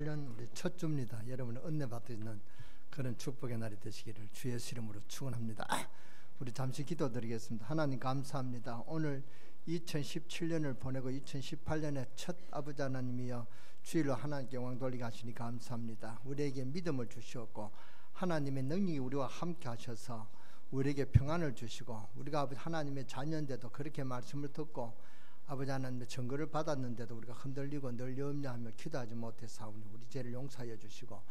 1년 우리 첫 주입니다. 여러분 은혜 받으시는 그런 축복의 날이 되시기를 주의 예수 이름으로 축원합니다. 우리 잠시 기도드리겠습니다. 하나님 감사합니다. 오늘 2017년을 보내고 2018년에 첫 아버지 하나님이여 주일로 하나님께 영광 돌리게 하시니 감사합니다. 우리에게 믿음을 주시었고 하나님의 능력이 우리와 함께 하셔서 우리에게 평안을 주시고 우리가 아버지 하나님의 자녀인데도 그렇게 말씀을 듣고 아버지 하나님의 증거를 받았는데도 우리가 흔들리고 늘 염려하며 기도하지 못해사오니 우리 죄를 용서하여 주시고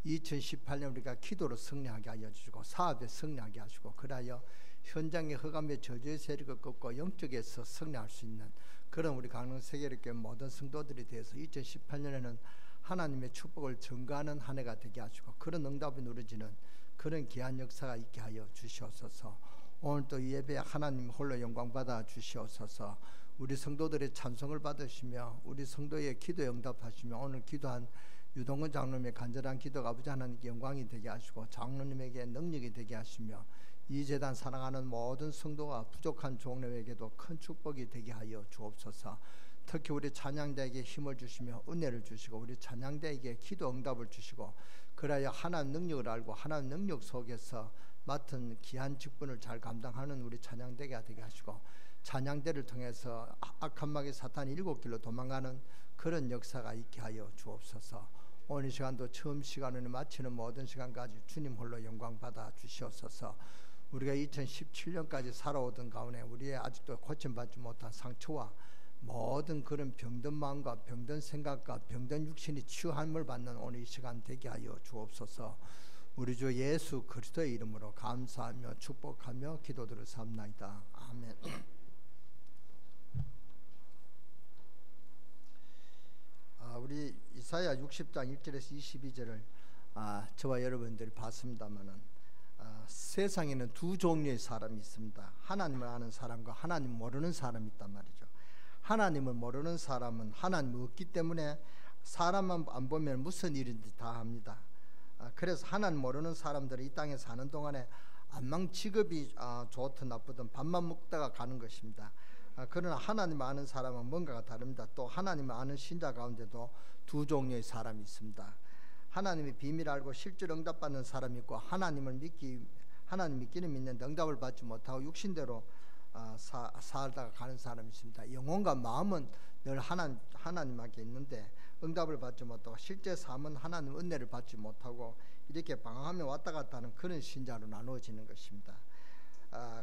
2018년 우리가 기도로 승리하게 하여 주시고 사업에 승리하게 하시고 그리하여 현장의 흑암의 저주의 세력을 꺾고 영적에서 승리할 수 있는 그런 우리 강릉세계력교회 모든 성도들이 되어서 2018년에는 하나님의 축복을 증거하는 한 해가 되게 하시고 그런 응답이 누려지는 그런 귀한 역사가 있게 하여 주시옵소서. 오늘도 이 예배에 하나님 홀로 영광 받아 주시옵소서. 우리 성도들의 찬송을 받으시며 우리 성도의 기도에 응답하시며 오늘 기도한 유동근 장로님의 간절한 기도가 아버지 하나님께 영광이 되게 하시고 장로님에게 능력이 되게 하시며 이 재단 사랑하는 모든 성도가 부족한 종료에게도 큰 축복이 되게 하여 주옵소서. 특히 우리 찬양대에게 힘을 주시며 은혜를 주시고 우리 찬양대에게 기도 응답을 주시고 그래야 하나님 능력을 알고 하나님 능력 속에서 맡은 귀한 직분을 잘 감당하는 우리 찬양대가 되게 하시고 찬양대를 통해서 악한 마귀 사탄이 7길로 도망가는 그런 역사가 있게 하여 주옵소서. 오늘 이 시간도 처음 시간을 마치는 모든 시간까지 주님 홀로 영광 받아 주시옵소서. 우리가 2017년까지 살아오던 가운데 우리의 아직도 고침받지 못한 상처와 모든 그런 병든 마음과 병든 생각과 병든 육신이 치유함을 받는 오늘 이 시간 되게 하여 주옵소서. 우리 주 예수 그리스도의 이름으로 감사하며 축복하며 기도드려 삼나이다. 아멘. 우리 이사야 60장 1절에서 22절을 저와 여러분들이 봤습니다마는 세상에는 두 종류의 사람이 있습니다. 하나님을 아는 사람과 하나님 모르는 사람이 있단 말이죠. 하나님을 모르는 사람은 하나님이 없기 때문에 사람만 안 보면 무슨 일인지 다 합니다. 그래서 하나님 모르는 사람들이 이 땅에 사는 동안에 안망 직업이 좋든 나쁘든 밥만 먹다가 가는 것입니다. 그러나 하나님 아는 사람은 뭔가가 다릅니다. 또 하나님 아는 신자 가운데도 두 종류의 사람이 있습니다. 하나님의 비밀을 알고 실제로 응답받는 사람이 있고 하나님 믿기는 믿는데 응답을 받지 못하고 육신대로 살다가 가는 사람이 있습니다. 영혼과 마음은 늘 하나님께 있는데 응답을 받지 못하고 실제 삶은 하나님 은혜를 받지 못하고 이렇게 방황하며 왔다 갔다 하는 그런 신자로 나누어지는 것입니다.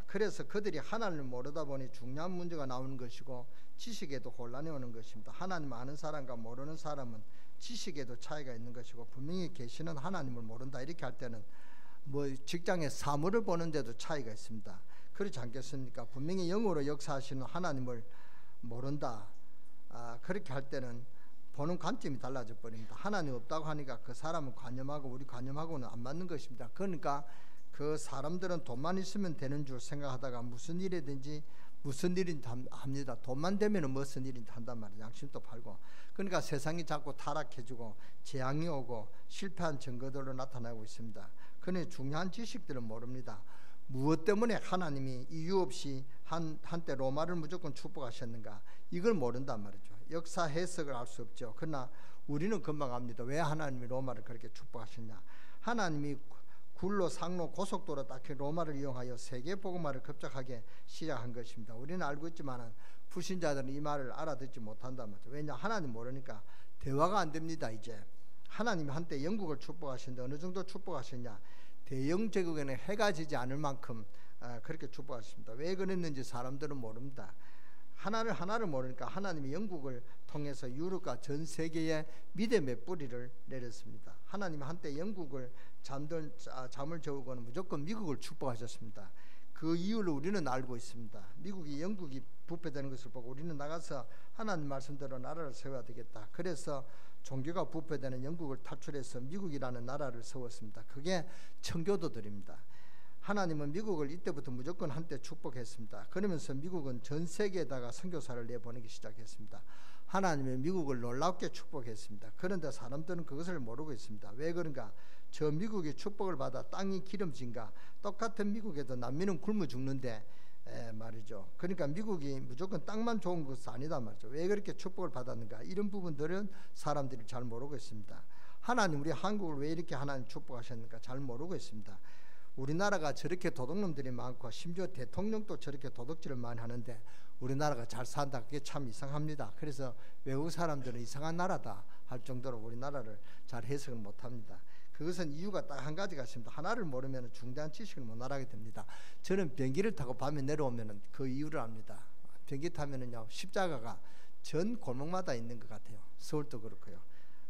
그래서 그들이 하나님을 모르다 보니 중요한 문제가 나오는 것이고 지식에도 혼란이 오는 것입니다. 하나님 아는 사람과 모르는 사람은 지식에도 차이가 있는 것이고 분명히 계시는 하나님을 모른다 이렇게 할 때는 직장에 사물을 보는데도 차이가 있습니다. 그렇지 않겠습니까? 분명히 영으로 역사하시는 하나님을 모른다. 그렇게 할 때는 보는 관점이 달라져 버립니다. 하나님 없다고 하니까 그 사람은 관념하고 우리 관념하고는 안 맞는 것입니다. 그러니까 그 사람들은 돈만 있으면 되는 줄 생각하다가 무슨 일이든지 무슨 일인지 합니다. 돈만 되면 무슨 일인지 한단 말이에요. 양심도 팔고. 그러니까 세상이 자꾸 타락해지고 재앙이 오고 실패한 증거들로 나타나고 있습니다. 그러니 중요한 지식들은 모릅니다. 무엇 때문에 하나님이 이유 없이 한때 로마를 무조건 축복하셨는가 이걸 모른단 말이죠. 역사 해석을 알 수 없죠. 그러나 우리는 금방 압니다. 왜 하나님이 로마를 그렇게 축복하셨냐. 하나님이 굴로 상로 고속도로 딱히 로마를 이용하여 세계 복음화를 급작하게 시작한 것입니다. 우리는 알고 있지만 불신자들은 이 말을 알아듣지 못한단 말이죠. 왜냐 하나님 모르니까 대화가 안 됩니다. 이제 하나님이 한때 영국을 축복하셨는데 어느 정도 축복하셨냐. 대영 제국에는 해가 지지 않을 만큼 그렇게 축복하셨습니다. 왜 그랬는지 사람들은 모릅니다. 하나를 모르니까 하나님이 영국을 통해서 유럽과 전 세계에 믿음의 뿌리를 내렸습니다. 하나님이 한때 영국을 잠을 재우고는 무조건 미국을 축복하셨습니다. 그 이유를 우리는 알고 있습니다. 영국이 부패되는 것을 보고 우리는 나가서 하나님 말씀대로 나라를 세워야 되겠다. 그래서 종교가 부패되는 영국을 탈출해서 미국이라는 나라를 세웠습니다. 그게 청교도들입니다. 하나님은 미국을 이때부터 무조건 한때 축복했습니다. 그러면서 미국은 전 세계에다가 선교사를 내보내기 시작했습니다. 하나님은 미국을 놀랍게 축복했습니다. 그런데 사람들은 그것을 모르고 있습니다. 왜 그런가? 저 미국이 축복을 받아 땅이 기름진가? 똑같은 미국에도 난민은 굶어 죽는데 말이죠. 그러니까 미국이 무조건 땅만 좋은 것은 아니다 말이죠. 왜 그렇게 축복을 받았는가? 이런 부분들은 사람들이 잘 모르고 있습니다. 하나님, 우리 한국을 왜 이렇게 하나님 축복하셨는가 잘 모르고 있습니다. 우리나라가 저렇게 도둑놈들이 많고 심지어 대통령도 저렇게 도둑질을 많이 하는데 우리나라가 잘 산다, 그게 참 이상합니다. 그래서 외국 사람들은 이상한 나라다 할 정도로 우리나라를 잘 해석을 못합니다. 그것은 이유가 딱 한 가지가 있습니다. 하나를 모르면 중대한 지식을 못 알아게 됩니다. 저는 비행기를 타고 밤에 내려오면 그 이유를 압니다. 비행기 타면은요, 십자가가 전 골목마다 있는 것 같아요. 서울도 그렇고요.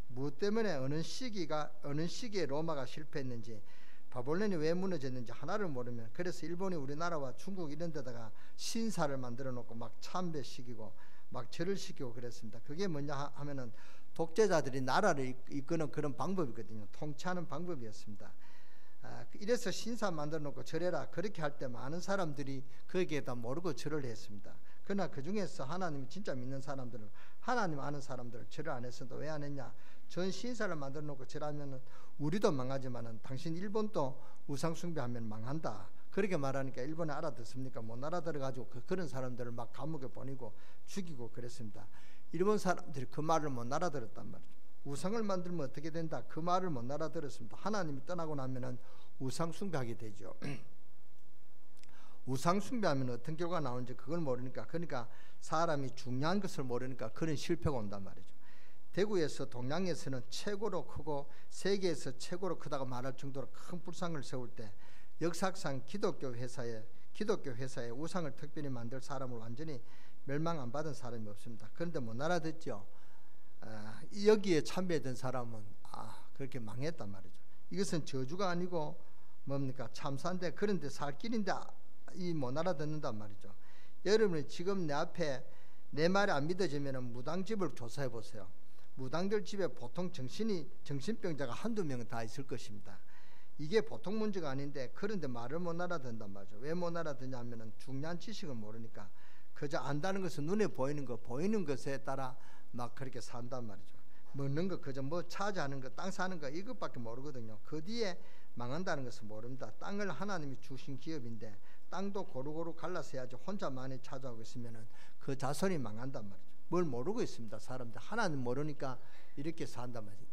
무엇 때문에 어느 시기에 로마가 실패했는지, 바벨론이 왜 무너졌는지 하나를 모르면, 그래서 일본이 우리나라와 중국 이런 데다가 신사를 만들어 놓고 막 참배시키고 막 절을 시키고 그랬습니다. 그게 뭐냐 하면은 독재자들이 나라를 이끄는 그런 방법이거든요. 통치하는 방법이었습니다. 이래서 신사 만들어 놓고 절해라 그렇게 할 때 많은 사람들이 거기에 다 모르고 절을 했습니다. 그러나 그 중에서 하나님 진짜 믿는 사람들은, 하나님 아는 사람들은 절을 안 했어도 왜 안 했냐? 전 신사를 만들어 놓고 절하면은 우리도 망하지만은 당신 일본도 우상 숭배하면 망한다. 그렇게 말하니까 일본에 알아듣습니까? 못 알아들어가지고 그런 사람들을 막 감옥에 보내고 죽이고 그랬습니다. 일본 사람들이 그 말을 못 알아들었단 말이죠. 우상을 만들면 어떻게 된다? 그 말을 못 알아들었습니다. 하나님이 떠나고 나면은 우상 숭배하게 되죠. 우상 숭배하면 어떤 결과가 나오는지 그걸 모르니까, 그러니까 사람이 중요한 것을 모르니까 그런 실패가 온단 말이죠. 대구에서 동양에서는 최고로 크고 세계에서 최고로 크다고 말할 정도로 큰 불상을 세울 때 역사상 기독교 회사에 우상을 특별히 만들 사람을 완전히 멸망 안 받은 사람이 없습니다. 그런데 못 알아듣죠. 여기에 참배했던 사람은 그렇게 망했단 말이죠. 이것은 저주가 아니고 뭡니까? 참사인데, 그런데 살 길인데 이 못 알아듣는단 말이죠. 여러분이 지금 내 앞에 내 말이 안 믿어지면 무당집을 조사해 보세요. 무당들 집에 보통 정신병자가 한두 명은 다 있을 것입니다. 이게 보통 문제가 아닌데, 그런데 말을 못 알아듣는단 말이죠. 왜 못 알아듣냐면 중요한 지식을 모르니까 그저 안다는 것은 눈에 보이는 것에 따라 막 그렇게 산단 말이죠. 먹는 거, 그저 뭐 차지하는 거, 땅 사는 거 이것밖에 모르거든요. 그 뒤에 망한다는 것을 모릅니다. 땅을 하나님이 주신 기업인데 땅도 고루고루 갈라서 해야지 혼자만이 차지하고 있으면은 그 자손이 망한단 말이죠. 뭘 모르고 있습니다. 사람들 하나님 모르니까 이렇게 산단 말이죠.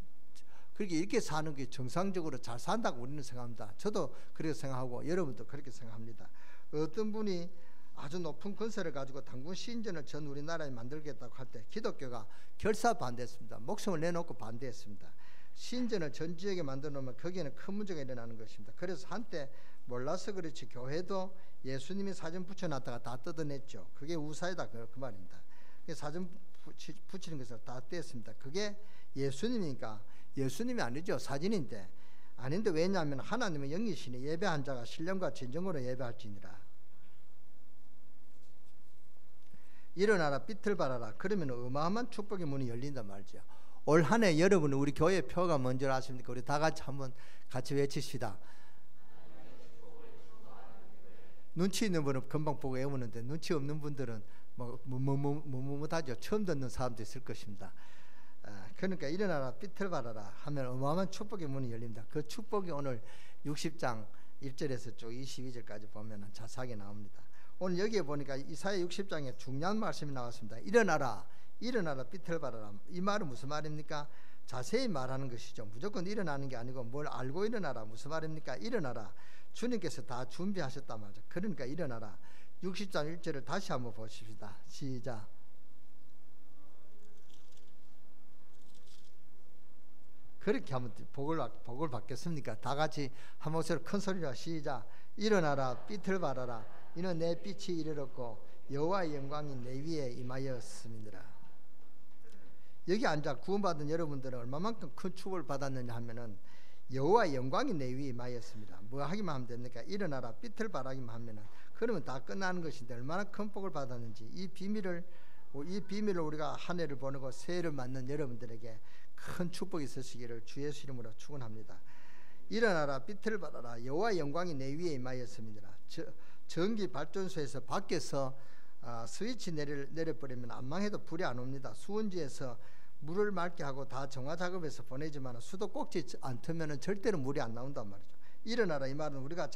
그렇게 이렇게 사는 게 정상적으로 잘 산다고 우리는 생각합니다. 저도 그렇게 생각하고 여러분도 그렇게 생각합니다. 어떤 분이 아주 높은 권세를 가지고 당군 시인전을 전 우리나라에 만들겠다고 할 때 기독교가 결사 반대했습니다. 목숨을 내놓고 반대했습니다. 시인전을 전 지역에 만들어 놓으면 거기에는 큰 문제가 일어나는 것입니다. 그래서 한때 몰라서 그렇지 교회도 예수님이 사진 붙여놨다가 다 뜯어냈죠. 그게 우사이다 그 말입니다. 사진 붙이는 것을 다 뗐습니다. 그게 예수님이니까, 예수님이 아니죠. 사진인데. 아닌데 왜냐하면 하나님은 영이시니 예배한 자가 신령과 진정으로 예배할지니라. 일어나라 비틀바라라. 그러면 어마어마한 축복의 문이 열린단 말이죠. 올 한 해 여러분, 우리 교회 표가 뭔지 아십니까? 우리 다 같이 한번 같이 외칩시다. 눈치 있는 분은 금방 보고 외우는데 눈치 없는 분들은 뭐하죠. 처음 듣는 사람도 있을 것입니다. 그러니까 일어나라 비틀바라라 하면 어마어마한 축복의 문이 열립니다. 그 축복이 오늘 60장 1절에서 쭉 22절까지 보면 자세하게 나옵니다. 오늘 여기에 보니까 이사야 60장에 중요한 말씀이 나왔습니다. 일어나라 비틀바라라. 이 말은 무슨 말입니까? 자세히 말하는 것이죠. 무조건 일어나는 게 아니고 뭘 알고 일어나라. 무슨 말입니까? 일어나라. 주님께서 다 준비하셨단 말이죠. 그러니까 일어나라. 60장 1절을 다시 한번 보십시다. 시작. 그렇게 하면 복을 받겠습니까? 다 같이 한 목소리로 큰 소리로 시작. 일어나라 비틀바라라. 이는 내 빛이 이르렀고 여호와의 영광이 내 위에 임하였음이니라. 여기 앉아 구원받은 여러분들은 얼마만큼 큰 축복을 받았느냐 하면은 여호와의 영광이 내 위에 임하였습니다. 뭐 하기만 하면 됩니까? 일어나라 비틀바라기만 하면은 그러면 다 끝나는 것인데 얼마나 큰 복을 받았는지 이 비밀을 우리가 한 해를 보내고 새해를 맞는 여러분들에게 큰 축복이 있으시기를 주 예수 이름으로 축원합니다. 일어나라 비틀바라라. 여호와의 영광이 내 위에 임하였음이니라. 전기 발전소에서 밖에서 스위치 내려버리면 안망해도 불이 안 옵니다. 수원지에서 물을 맑게 하고 다 정화 작업해서 보내지만 수도 꼭지 안 트면 절대로 물이 안 나온단 말이죠. 일어나라 이 말은 우리가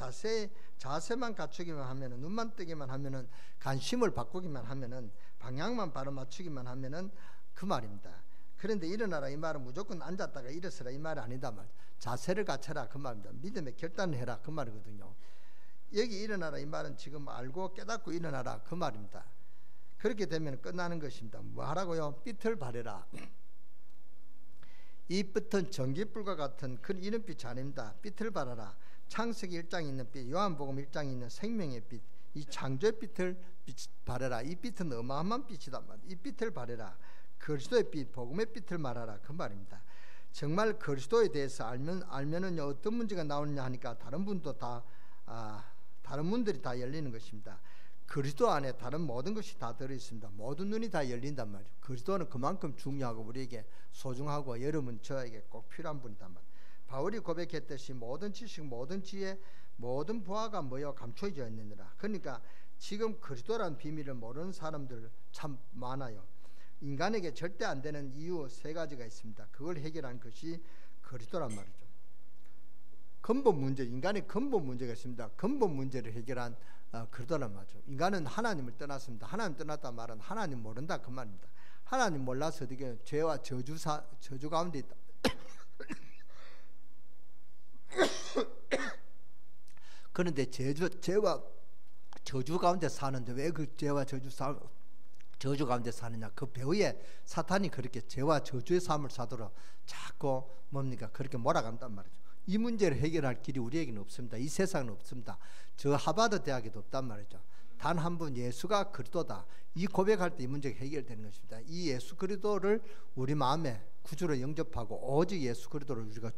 자세만 갖추기만 하면은, 눈만 뜨기만 하면은, 관심을 바꾸기만 하면은, 방향만 바로 맞추기만 하면은 그 말입니다. 그런데 일어나라 이 말은 무조건 앉았다가 일어서라 이 말이 아니다 말. 자세를 갖춰라 그 말입니다. 믿음의 결단을 해라 그 말이거든요. 여기 일어나라 이 말은 지금 알고 깨닫고 일어나라 그 말입니다. 그렇게 되면 끝나는 것입니다. 뭐 하라고요? 빛을 발해라. 이 빛은 전기불과 같은 그 이런 빛이 아닙니다. 빛을 발하라. 창세기 1장에 있는 빛, 요한복음 1장에 있는 생명의 빛, 이 창조의 빛을 발해라. 이 빛은 어마어마한 빛이다. 이 빛을 발해라. 그리스도의 빛, 복음의 빛을 말하라 그 말입니다. 정말 그리스도에 대해서 알면은요 어떤 문제가 나오느냐 하니까 다른 분도 다 다른 문들이 다 열리는 것입니다. 그리스도 안에 다른 모든 것이 다 들어있습니다. 모든 눈이 다 열린단 말이죠. 그리스도는 그만큼 중요하고 우리에게 소중하고 여러분 저에게 꼭 필요한 분이단 말이에요. 바울이 고백했듯이 모든 지식, 모든 지혜, 모든 보화가 모여 감춰져 있느니라. 그러니까 지금 그리스도라는 비밀을 모르는 사람들 참 많아요. 인간에게 절대 안 되는 이유 3가지가 있습니다. 그걸 해결한 것이 그리스도란 말이죠. 근본 문제, 인간의 근본 문제가 있습니다. 근본 문제를 해결한 그리스도란 말이죠. 인간은 하나님을 떠났습니다. 하나님 떠났단 말은 하나님 모른다 그 말입니다. 하나님 몰라서 어떻게 죄와 저주 가운데 있다. 그런데 죄와 저주 가운데 사는데 왜 그 죄와 저주 가운데 사느냐? 그 배후에 사탄이 그렇게 죄와 저주의 삶을 사도록 자꾸 뭡니까? 그렇게 몰아간단 말이죠. 이 문제를 해결할 길이 우리에게는 없습니다. 이 세상은 없습니다. 저 하버드 대학에도 없단 말이죠. 단 한 분 예수가 그리스도다. 이 고백할 때 이 문제가 해결되는 것입니다. 이 예수 그리스도를 우리 마음에 구주로 영접하고 오직 예수 그리스도를 우리가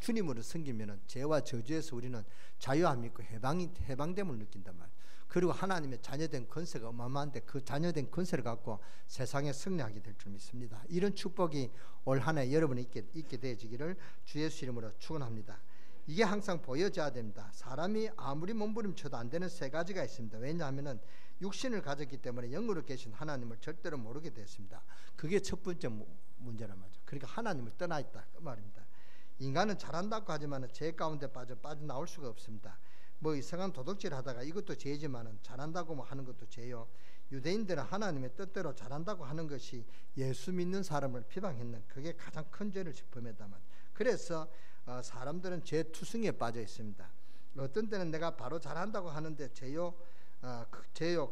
주님으로 섬기면은 죄와 저주에서 우리는 자유함이 있고 해방됨을 느낀단 말이에요. 그리고 하나님의 자녀된 권세가 어마어마한데 그 자녀된 권세를 갖고 세상에 승리하게 될 줄 믿습니다. 이런 축복이 올 한 해 여러분이 있게 되어지기를 주 예수 이름으로 축원합니다. 이게 항상 보여져야 됩니다. 사람이 아무리 몸부림쳐도 안 되는 3가지가 있습니다. 왜냐하면 육신을 가졌기 때문에 영으로 계신 하나님을 절대로 모르게 됐습니다. 그게 첫 번째 문제란 말이죠. 그러니까 하나님을 떠나 있다 그 말입니다. 인간은 잘한다고 하지만 죄 가운데 빠져나올 수가 없습니다. 뭐 이상한 도둑질 하다가 이것도 죄지만은 잘한다고 뭐 하는 것도 죄요. 유대인들은 하나님의 뜻대로 잘한다고 하는 것이 예수 믿는 사람을 비방했는 그게 가장 큰 죄를 범했다만. 그래서 사람들은 죄 투성이에 빠져 있습니다. 어떤 때는 내가 바로 잘한다고 하는데 죄요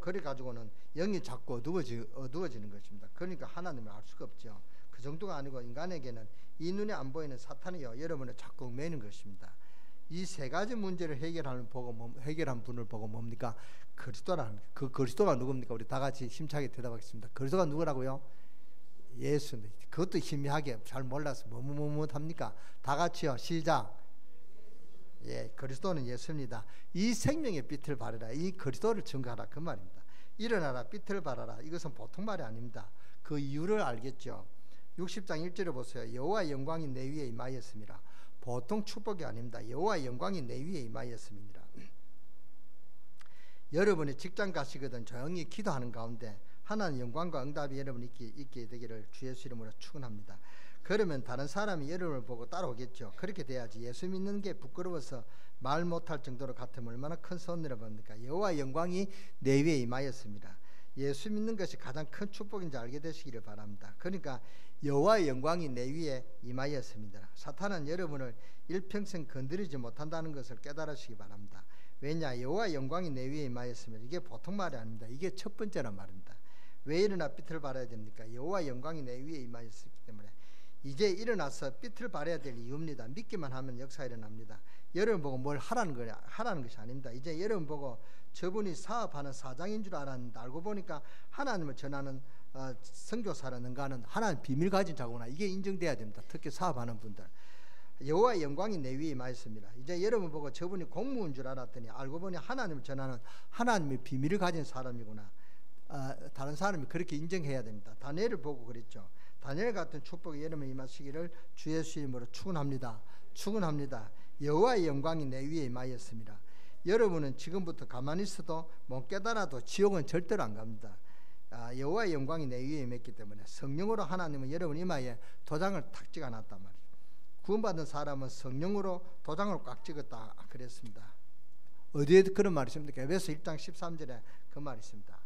그래 가지고는 영이 자꾸 어두워지는 것입니다. 그러니까 하나님을 알 수가 없죠. 그 정도가 아니고 인간에게는 이 눈에 안 보이는 사탄이요 여러분을 자꾸 매는 것입니다. 이 3가지 문제를 해결한 분을 보고 뭡니까? 그리스도라는 그 그리스도가 누굽니까? 우리 다 같이 힘차게 대답하겠습니다. 그리스도가 누구라고요? 예수입니다. 그것도 희미하게 잘 몰라서 뭐합니까? 다 같이요. 시작. 예, 그리스도는 예수입니다. 이 생명의 빛을 발하라. 이 그리스도를 증거하라 그 말입니다. 일어나라 빛을 발하라. 이것은 보통 말이 아닙니다. 그 이유를 알겠죠. 60장 1절에 보세요. 여호와의 영광이 내 위에 임하였습니다. 보통 축복이 아닙니다. 여호와의 영광이 내 위에 임하였습니다. 여러분이 직장 가시거든 조용히 기도하는 가운데 하나님 영광과 응답이 여러분 있게 되기를 주 예수 이름으로 축원합니다. 그러면 다른 사람이 여러분을 보고 따라오겠죠. 그렇게 돼야지. 예수 믿는 게 부끄러워서 말 못할 정도로 같으면 얼마나 큰 손해를 봅니까? 여호와의 영광이 내 위에 임하였습니다. 예수 믿는 것이 가장 큰 축복인지 알게 되시기를 바랍니다. 그러니까 여호와의 영광이 내 위에 임하였습니다. 사탄은 여러분을 일평생 건드리지 못한다는 것을 깨달으시기 바랍니다. 왜냐? 여호와의 영광이 내 위에 임하였습니다. 이게 보통 말이 아닙니다. 이게 첫 번째란 말입니다. 왜 일어나 빛을 발해야 됩니까? 여호와의 영광이 내 위에 임하였기 때문에 이제 일어나서 빛을 발해야 될 이유입니다. 믿기만 하면 역사 일어납니다. 여러분 보고 뭘 하라는 것이 아닙니다. 이제 여러분 보고 저분이 사업하는 사장인 줄 알았는데 알고 보니까 하나님을 전하는 선교사라는가는 하나님 비밀 가진 자구나. 이게 인정돼야 됩니다. 특히 사업하는 분들. 여호와의 영광이 내 위에 임하였습니다. 이제 여러분 보고 저분이 공무원 줄 알았더니 알고 보니 하나님을 전하는 하나님의 비밀을 가진 사람이구나. 다른 사람이 그렇게 인정해야 됩니다. 다니엘을 보고 그랬죠. 다니엘 같은 축복이 여러분 임하시기를 주 예수 이름으로 축원합니다. 축원합니다. 여호와의 영광이 내 위에 임하였습니다. 여러분은 지금부터 가만히 있어도 못 깨달아도 지옥은 절대로 안 갑니다. 여호와의 영광이 내 위에 임했기 때문에 성령으로 하나님은 여러분 이마에 도장을 탁 찍어놨단 말이에요. 구원받은 사람은 성령으로 도장을 꽉 찍었다 그랬습니다. 어디에 그런 말이 있습니까? 에베소 1장 13절에 그 말이 있습니다.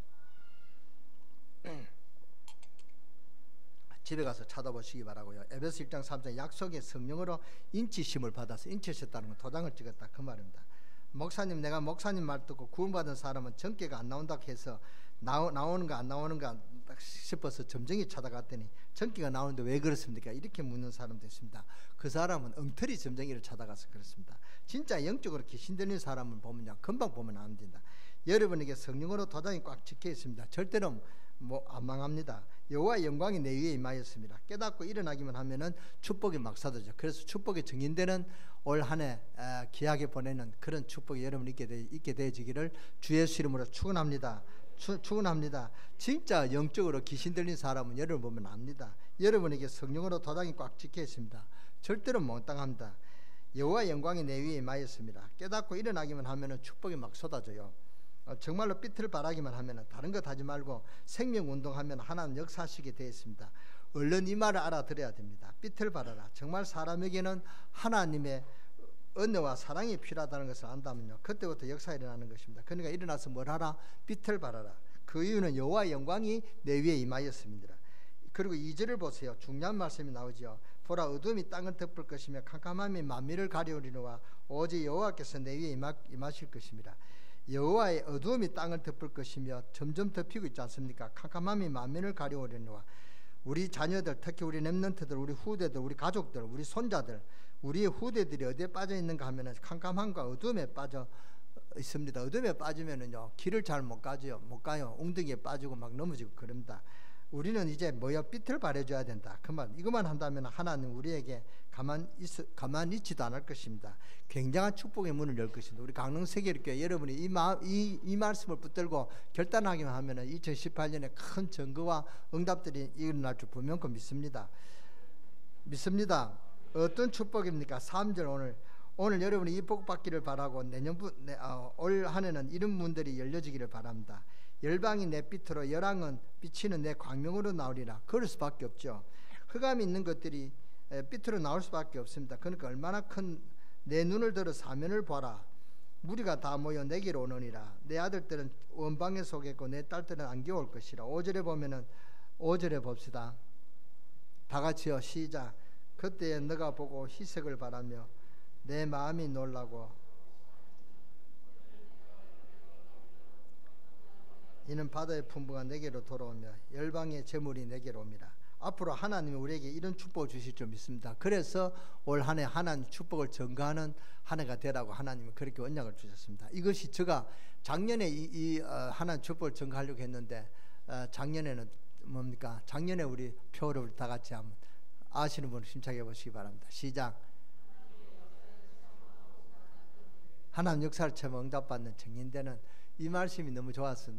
집에 가서 찾아보시기 바라고요. 에베소 1장 3절 약속의 성령으로 인치심을 받아서 인치셨다는 건 도장을 찍었다 그 말입니다. 목사님, 내가 목사님 말 듣고 구원받은 사람은 전개가 안 나온다고 해서 나오는가 안 나오는가 싶어서 점쟁이 찾아갔더니 전기가 나오는데 왜 그렇습니까? 이렇게 묻는 사람도 있습니다. 그 사람은 엉터리 점쟁이를 찾아가서 그렇습니다. 진짜 영적으로 귀신 들린 사람을 보면요, 금방 보면 안 된다. 여러분에게 성령으로 도장이 꽉 찍혀 있습니다. 절대로 안 망합니다. 여호와의 영광이 내 위에 임하였습니다. 깨닫고 일어나기만 하면은 축복이 막 쏟아져. 그래서 축복이 증인되는 올 한 해 귀하게 보내는 그런 축복이 여러분 있게 되어지기를 주 예수 이름으로 축원합니다. 축원합니다. 진짜 영적으로 귀신 들린 사람은 여러분 보면 압니다. 여러분에게 성령으로 도장이 꽉 찍혀 있습니다. 절대로 못 당합니다. 여호와의 영광이 내 위에 임하였습니다. 깨닫고 일어나기만 하면은 축복이 막 쏟아져요. 정말로 빛을 발하기만 하면 다른 것 하지 말고 생명운동하면 하나님 역사하시게 되어 있습니다. 얼른 이 말을 알아들어야 됩니다. 빛을 발하라. 정말 사람에게는 하나님의 은혜와 사랑이 필요하다는 것을 안다면요, 그때부터 역사가 일어나는 것입니다. 그러니까 일어나서 뭘 하라? 빛을 발하라. 그 이유는 여호와의 영광이 내 위에 임하였습니다. 그리고 2절을 보세요. 중요한 말씀이 나오죠. 보라, 어둠이 땅을 덮을 것이며 캄캄함이 만민을 가려우리노라. 오직 여호와께서 내 위에 임하실 것입니다. 여호와의 어두움이 땅을 덮을 것이며 점점 덮이고 있지 않습니까? 캄캄함이 만민을 가려우리노라. 우리 자녀들, 특히 우리 렘넌트들, 우리 후대들, 우리 가족들, 우리 손자들, 우리의 후대들이 어디에 빠져 있는가 하면은 캄캄함과 어둠에 빠져 있습니다. 어둠에 빠지면은요, 길을 잘 못 가요. 웅덩이에 빠지고 막 넘어지고 그럽니다. 우리는 이제 빛을 발해줘야 된다. 이것만 한다면 하나님 우리에게 가만히 있지도 않을 것입니다. 굉장한 축복의 문을 열 것입니다. 우리 강릉세계교회 여러분이 이 말씀을 붙들고 결단하기만 하면 2018년에 큰 증거와 응답들이 일어날 줄 분명히 믿습니다. 어떤 축복입니까? 3절 오늘 여러분이 이 복 받기를 바라고 올 한 해는 이런 문들이 열려지기를 바랍니다. 열방이 내 빛으로 열왕은 비치는 내 광명으로 나오리라. 그럴 수밖에 없죠. 흑암이 있는 것들이 빛으로 나올 수밖에 없습니다. 그러니까 얼마나 큰 내 눈을 들어 사면을 봐라. 무리가 다 모여 내게로 오느니라. 내 아들들은 원방에 속했고 내 딸들은 안개 올 것이라. 5절에 봅시다. 다 같이요. 시작. 그때에 너가 보고 희색을 바라며 내 마음이 놀라고 이는 바다의 풍부가 내게로 돌아오며 열방의 재물이 내게로 옵니다. 앞으로 하나님이 우리에게 이런 축복을 주실 줄 믿습니다. 그래서 올 한 해 하나님 축복을 전가하는 한 해가 되라고 하나님이 그렇게 언약을 주셨습니다. 이것이 제가 작년에 하나님 축복을 전가하려고 했는데 작년에는 뭡니까? 작년에 우리 표를 다 같이 한번 아시는 분은 심차게 보시기 바랍니다. 시작. 하나님 역사를 처음 응답받는 증인되는 이 말씀이 너무 좋아서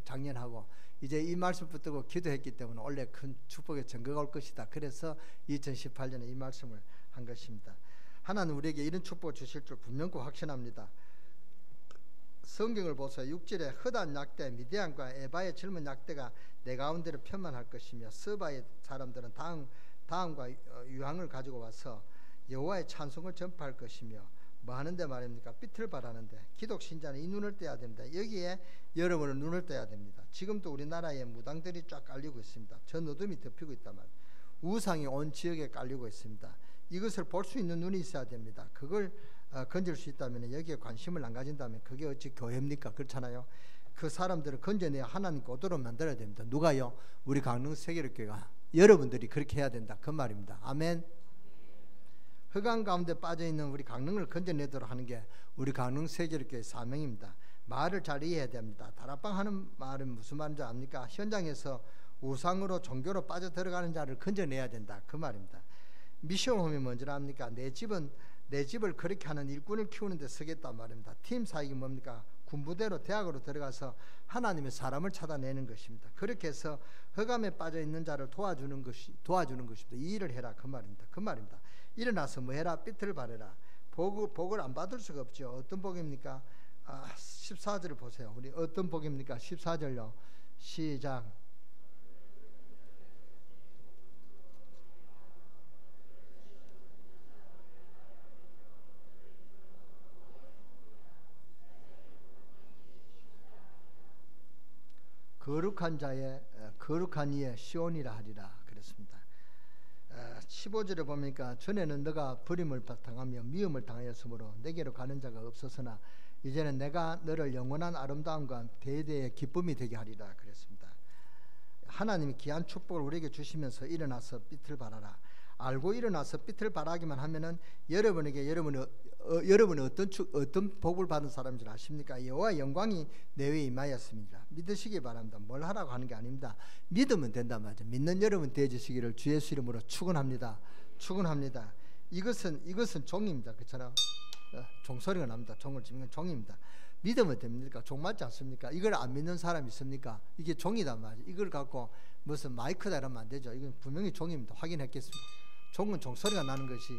작년하고 이제 이 말씀 붙들고 기도했기 때문에 원래 큰 축복의 증거가 올 것이다. 그래서 2018년에 이 말씀을 한 것입니다. 하나님 우리에게 이런 축복을 주실 줄 분명히 확신합니다. 성경을 보세요. 6절에 허다한 약대 미디안과 에바의 젊은 약대가 내 가운데를 편만할 것이며 서바의 사람들은 다음과 유황을 가지고 와서 여호와의 찬송을 전파할 것이며 뭐 하는데 말입니까? 빛을 발하는데 기독 신자는 이 눈을 떼야 됩니다. 여기에 여러분은 눈을 떼야 됩니다. 지금도 우리나라에 무당들이 쫙 깔리고 있습니다. 전 어둠이 덮이고 있단 말이에요. 우상이 온 지역에 깔리고 있습니다. 이것을 볼 수 있는 눈이 있어야 됩니다. 그걸 건질 수 있다면, 여기에 관심을 안 가진다면 그게 어찌 교회입니까? 그렇잖아요. 그 사람들을 건져내야 하나님께 오도록 만들어야 됩니다. 누가요? 우리 강릉세계교회가 여러분들이 그렇게 해야 된다. 그 말입니다. 아멘. 흑암 가운데 빠져있는 우리 강릉을 건져내도록 하는 게 우리 강릉세계교회의 사명입니다. 말을 잘 이해해야 됩니다. 다락방 하는 말은 무슨 말인지 압니까? 현장에서 우상으로 종교로 빠져들어가는 자를 건져내야 된다. 그 말입니다. 미션홈이 뭔지 압니까? 내 집을 그렇게 하는 일꾼을 키우는 데 쓰겠단 말입니다. 팀 사역이 뭡니까? 군부대로 대학으로 들어가서 하나님의 사람을 찾아내는 것입니다. 그렇게 해서 흑암에 빠져있는 자를 도와주는 것입니다. 이 일을 해라. 그 말입니다. 일어나서 뭐 해라? 빛을 발해라. 복을 안 받을 수가 없죠. 어떤 복입니까? 14절을 보세요. 우리 어떤 복입니까? 14절요. 시작. 거룩한 자의 거룩한 이의 시온이라 하리라 그랬습니다. 15절에 보니까 전에는 너가 버림을 당하며 미움을 당하였으므로 내게로 가는 자가 없었으나 이제는 내가 너를 영원한 아름다움과 대대의 기쁨이 되게 하리라 그랬습니다. 하나님이 귀한 축복을 우리에게 주시면서 일어나서 빛을 발하라. 알고 일어나서 빛을 발하기만 하면은 여러분에게 여러분이 어떤 복을 받은 사람인 줄 아십니까? 여호와의 영광이 내 위에 임하였습니다. 믿으시기 바랍니다. 뭘 하라고 하는 게 아닙니다. 믿으면 된단 말이죠. 믿는 여러분 되어지시기를 주 예수 이름으로 축원합니다. 축원합니다. 이것은 종입니다. 그렇잖아요. 종소리가 납니다. 종을 지면 종입니다. 믿으면 됩니까? 종 맞지 않습니까? 이걸 안 믿는 사람이 있습니까? 이게 종이단 말이죠. 이걸 갖고 무슨 마이크다 이러면 안 되죠. 이건 분명히 종입니다. 확인했겠습니다. 종은 종소리가 나는 것이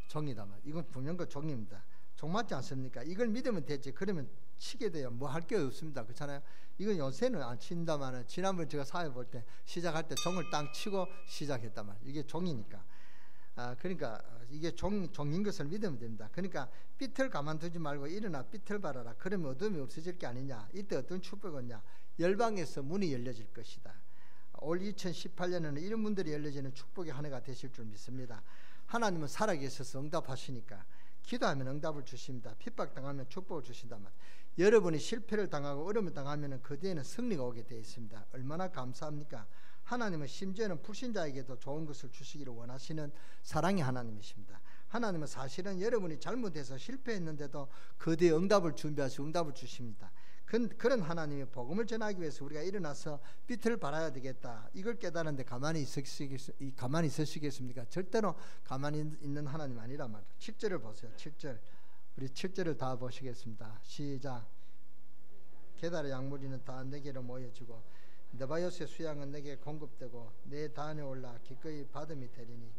종이다 말. 이건 분명 그 종입니다. 종 맞지 않습니까? 이걸 믿으면 되지. 그러면 치게 돼요. 뭐 할 게 없습니다. 그렇잖아요. 이건 요새는 안 친다마는 지난번에 제가 사회 볼 때 시작할 때 종을 땅 치고 시작했단 말. 이게 종이니까. 그러니까 이게 종인 것을 믿으면 됩니다. 그러니까 빛을 가만두지 말고 일어나 빛을 발하라. 그러면 어둠이 없어질 게 아니냐. 이때 어떤 축복이 오냐. 열방에서 문이 열려질 것이다. 올 2018년에는 이런 문들이 열려지는 축복의 한 해가 되실 줄 믿습니다. 하나님은 살아계셔서 응답하시니까 기도하면 응답을 주십니다. 핍박당하면 축복을 주신다면 여러분이 실패를 당하고 어려움을 당하면 그 뒤에는 승리가 오게 되어 있습니다. 얼마나 감사합니까? 하나님은 심지어는 불신자에게도 좋은 것을 주시기를 원하시는 사랑의 하나님이십니다. 하나님은 사실은 여러분이 잘못해서 실패했는데도 그 뒤에 응답을 준비하시고 응답을 주십니다. 그런 하나님의 복음을 전하기 위해서 우리가 일어나서 빛을 발하야 되겠다. 이걸 깨달았는데 가만히 있으시겠습니까? 절대로 가만히 있는 하나님 아니란 말이에요. 7절을 보세요. 7절. 우리 7절을 다 보시겠습니다. 시작. 게다라 양무리는 다 내게로 모여지고 느바요스의 수양은 내게 공급되고 내 단에 올라 기꺼이 받음이 되리니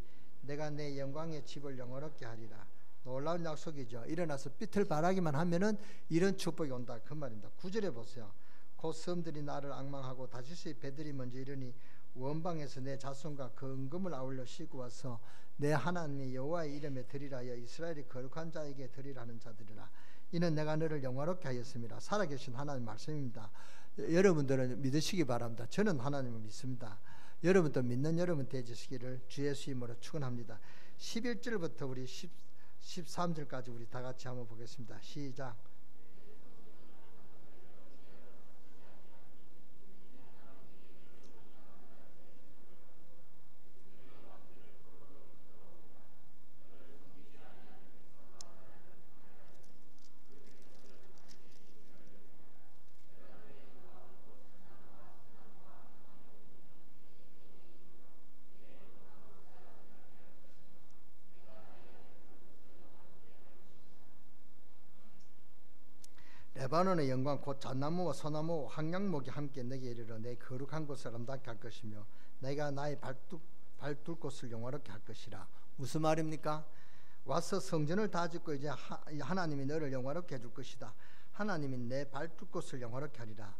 내가 내 영광의 집을 영원롭게 하리라. 놀라운 약속이죠. 일어나서 빛을 발하기만 하면은 이런 축복이 온다 그 말입니다. 9절에 보세요. 곧 섬들이 나를 앙망하고 다시스의 배들이 먼저 이르니 원방에서 내 자손과 그 은금을 아울러 싣고 와서 내 하나님의 여호와의 이름에 드리라 하여 이스라엘의 거룩한 자에게 드리라는 자들이라. 이는 내가 너를 영화롭게 하였습니다. 살아계신 하나님 말씀입니다. 여러분들은 믿으시기 바랍니다. 저는 하나님을 믿습니다. 여러분도 믿는 여러분 되시기를 주 예수 이름으로 축원합니다. 11절부터 우리 13절까지 우리 다 같이 한번 보겠습니다. 시작. 레바논의 영광 곧 잣나무와 소나무와 황양목이 함께 내게 이르러 내 거룩한 곳을 아름답게 할 것이며 내가 나의 발둘 곳을 영화롭게 할 것이라. 무슨 말입니까? 와서 성전을 다 짓고 이제 하나님이 너를 영화롭게 해줄 것이다. 하나님이 내 발둘 곳을 영화롭게 하리라.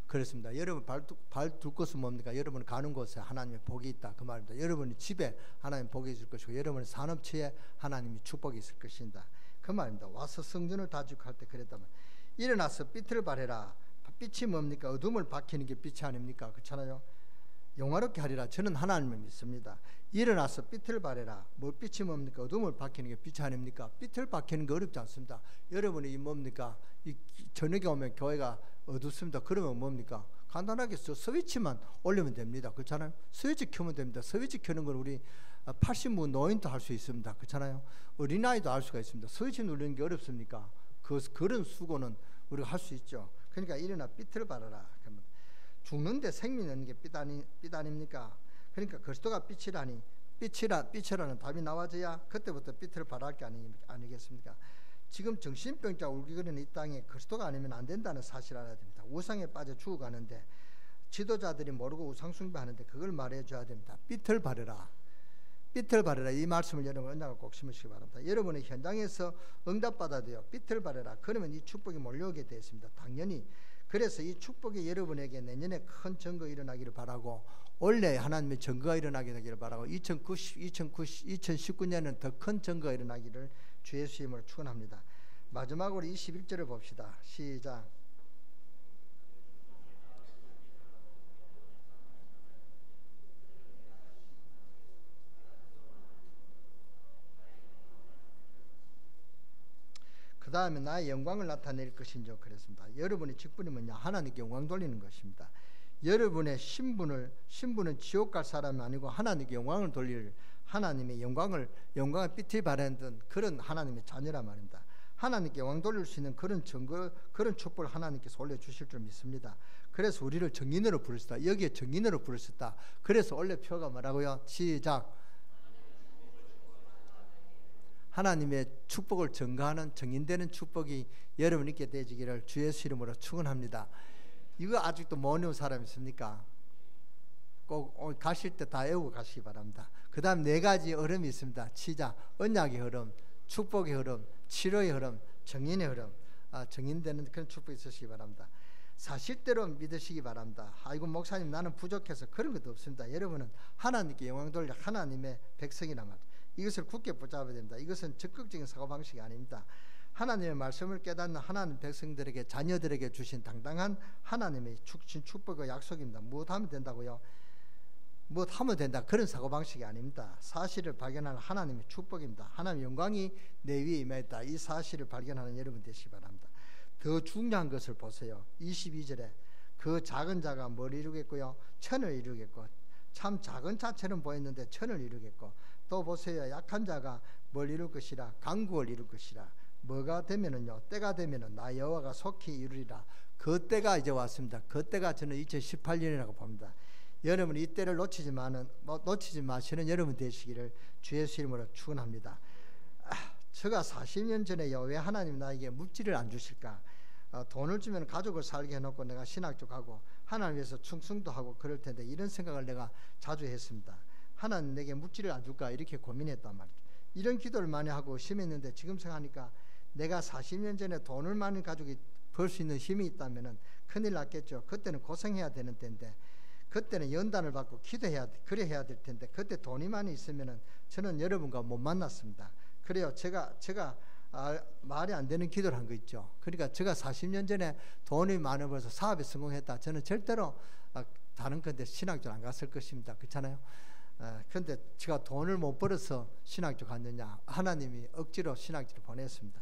그렇습니다. 여러분 발둘 곳은 뭡니까? 여러분 가는 곳에 하나님의 복이 있다 그 말입니다. 여러분이 집에 하나님 복이 있을 것이고 여러분의 산업체에 하나님이 축복이 있을 것이다 그 말입니다. 와서 성전을 다 짓고 할 때 그랬다면 일어나서 빛을 발해라. 빛이 뭡니까? 어둠을 밝히는 게 빛이 아닙니까? 그렇잖아요. 영화롭게 하리라. 저는 하나님을 믿습니다. 일어나서 빛을 발해라. 뭐 빛이 뭡니까? 어둠을 밝히는 게 빛이 아닙니까? 빛을 밝히는 게 어렵지 않습니다. 여러분이 뭡니까? 이 저녁에 오면 교회가 어둡습니다. 그러면 뭡니까? 간단하게 스위치만 올리면 됩니다. 그렇잖아요. 스위치 켜면 됩니다. 스위치 켜는 건 우리 80무 노인도 할 수 있습니다. 그렇잖아요. 어린아이도 할 수가 있습니다. 스위치 누르는 게 어렵습니까? 그런 수고는 우리가 할 수 있죠. 그러니까 일어나 빛을 발하라. 죽는데 생명 있는 게 빛 아닙니까? 그러니까 그리스도가 빛이라니 빛이라는 답이 나와져야 그때부터 빛을 발할 게 아니겠습니까? 지금 정신병자 울기거리는 이 땅에 그리스도가 아니면 안 된다는 사실을 알아야 됩니다. 우상에 빠져 죽어가는데 지도자들이 모르고 우상 숭배하는데 그걸 말해줘야 됩니다. 빛을 발해라. 빛을 발해라. 이 말씀을 여러분 언약을 꼭 심으시기 바랍니다. 여러분의 현장에서 응답받아야 돼요. 빛을 발해라. 그러면 이 축복이 몰려오게 되어 있습니다. 당연히. 그래서 이 축복이 여러분에게 내년에 큰 증거 일어나기를 바라고 올해 하나님의 증거가 일어나게 되기를 바라고 2019년은 더 큰 증거가 일어나기를 주 예수 이름으로 축원합니다. 마지막으로 21절을 봅시다. 시작. 그 다음에 나의 영광을 나타낼 것인지 그랬습니다. 여러분의 직분이 뭐냐? 하나님께 영광 돌리는 것입니다. 여러분의 신분은 지옥 갈 사람이 아니고 하나님께 영광을 돌릴 하나님의 영광을 빛이 발하는 그런 하나님의 자녀란 말입니다. 하나님께 영광 돌릴 수 있는 그런 증거, 그런 축복을 하나님께서 올려주실 줄 믿습니다. 그래서 우리를 증인으로 부르셨다. 여기에 증인으로 부르셨다. 그래서 원래 표가 뭐라고요? 시작. 하나님의 축복을 증거하는 증인되는 축복이 여러분 있게 되시기를 주 예수 이름으로 축원합니다. 이거 아직도 못 외운 사람 있습니까? 꼭 가실 때 다 외우고 가시기 바랍니다. 그 다음 4가지 흐름이 있습니다. 시작. 언약의 흐름, 축복의 흐름, 치료의 흐름, 증인의 흐름. 증인되는 그런 축복이 있으시기 바랍니다. 사실대로 믿으시기 바랍니다. 아이고 목사님 나는 부족해서 그런 것도 없습니다. 여러분은 하나님께 영광 돌려 하나님의 백성이란 말이에요. 이것을 굳게 붙잡아야 됩니다. 이것은 적극적인 사고방식이 아닙니다. 하나님의 말씀을 깨닫는 하나님 백성들에게 자녀들에게 주신 당당한 하나님의 축복과 약속입니다. 무엇하면 된다고요? 무엇하면 된다 그런 사고방식이 아닙니다. 사실을 발견하는 하나님의 축복입니다. 하나님의 영광이 내 위에 임했다. 이 사실을 발견하는 여러분 되시기 바랍니다. 더 중요한 것을 보세요. 22절에 그 작은 자가 뭘 이루겠고요? 천을 이루겠고, 참 작은 자처럼 보였는데 천을 이루겠고, 또 보세요. 약한 자가 뭘 이룰 것이라? 강국을 이룰 것이라. 뭐가 되면은요? 때가 되면은 나 여호와가 속히 이루리라. 그 때가 이제 왔습니다. 그 때가 저는 2018년이라고 봅니다. 여러분 이 때를 놓치지 마시는 여러분 되시기를 주 예수 이름으로 축원합니다. 제가 40년 전에요, 왜 하나님 나에게 물질을 안 주실까? 돈을 주면 가족을 살게 해놓고 내가 신학도 가고 하나님 위해서 충성도 하고 그럴 텐데 이런 생각을 내가 자주 했습니다. 하나님 내게 물질을 안 줄까? 이렇게 고민했단 말이죠. 이런 기도를 많이 하고 심했는데 지금 생각하니까 내가 40년 전에 돈을 많이 가지고 벌 수 있는 힘이 있다면 큰일 났겠죠. 그때는 고생해야 되는 때인데, 그때는 연단을 받고 그래 해야 될 텐데, 그때 돈이 많이 있으면 저는 여러분과 못 만났습니다. 그래요. 제가 말이 안 되는 기도를 한 거 있죠. 그러니까 제가 40년 전에 돈이 많이 벌어서 사업에 성공했다. 저는 절대로 다른 건데 신학교 안 갔을 것입니다. 그렇잖아요. 그런데 제가 돈을 못 벌어서 신학교 갔느냐? 하나님이 억지로 신학교를 보냈습니다.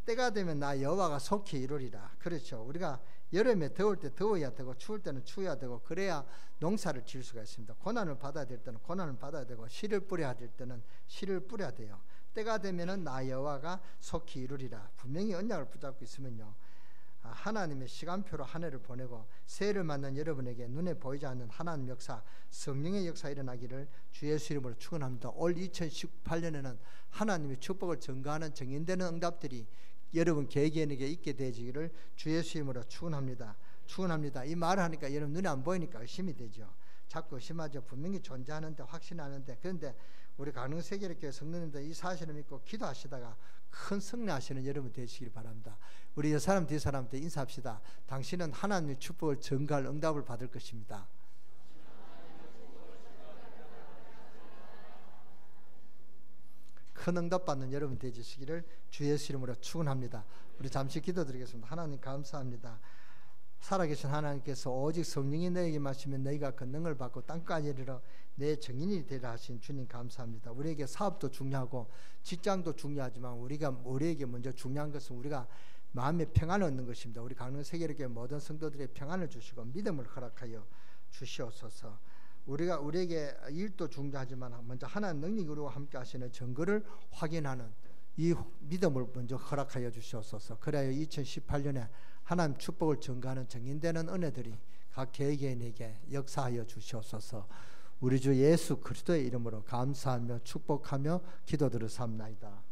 때가 되면 나 여호와가 속히 이루리라. 그렇죠. 우리가 여름에 더울 때 더워야 되고 추울 때는 추워야 되고 그래야 농사를 지을 수가 있습니다. 고난을 받아야 될 때는 고난을 받아야 되고 씨를 뿌려야 될 때는 씨를 뿌려야 돼요. 때가 되면은 나 여호와가 속히 이루리라. 분명히 언약을 붙잡고 있으면요, 하나님의 시간표로 한 해를 보내고 새해를 맞는 여러분에게 눈에 보이지 않는 하나님 역사, 성령의 역사 일어나기를 주 예수 이름으로 축원합니다. 올 2018년에는 하나님의 축복을 증거하는 증인되는 응답들이 여러분 개개인에게 있게 되지기를 주 예수 이름으로 축원합니다. 축원합니다. 이 말을 하니까 여러분 눈에 안 보이니까 의심이 되죠. 자꾸 의심하죠. 분명히 존재하는데 확신하는데. 그런데 우리 강릉세계력교회 성도님들 이 사실을 믿고 기도하시다가 큰 승리하시는 여러분 되시길 바랍니다. 우리 이 사람 뒤 사람한테 인사합시다. 당신은 하나님의 축복을 증거할 응답을 받을 것입니다. 큰 응답 받는 여러분 되시기를 주 예수 이름으로 축원합니다. 우리 잠시 기도드리겠습니다. 하나님 감사합니다. 살아계신 하나님께서 오직 성령이 너에게 마시면 너희가 권능을 받고 땅까지 이르러 내 증인이 되라 하신 주님 감사합니다. 우리에게 사업도 중요하고 직장도 중요하지만 우리에게 먼저 중요한 것은 우리가 마음의 평안을 얻는 것입니다. 우리 강릉세계력교회 모든 성도들의 평안을 주시고 믿음을 허락하여 주시옵소서. 우리에게 일도 중요하지만 먼저 하나님 능력이 우리와 함께 하시는 증거를 확인하는 이 믿음을 먼저 허락하여 주시옵소서. 그래야 2018년에 하나님 축복을 증거하는 증인되는 은혜들이 각 개개인에게 역사하여 주시옵소서. 우리 주 예수 그리스도의 이름으로 감사하며 축복하며 기도드렸사옵나이다.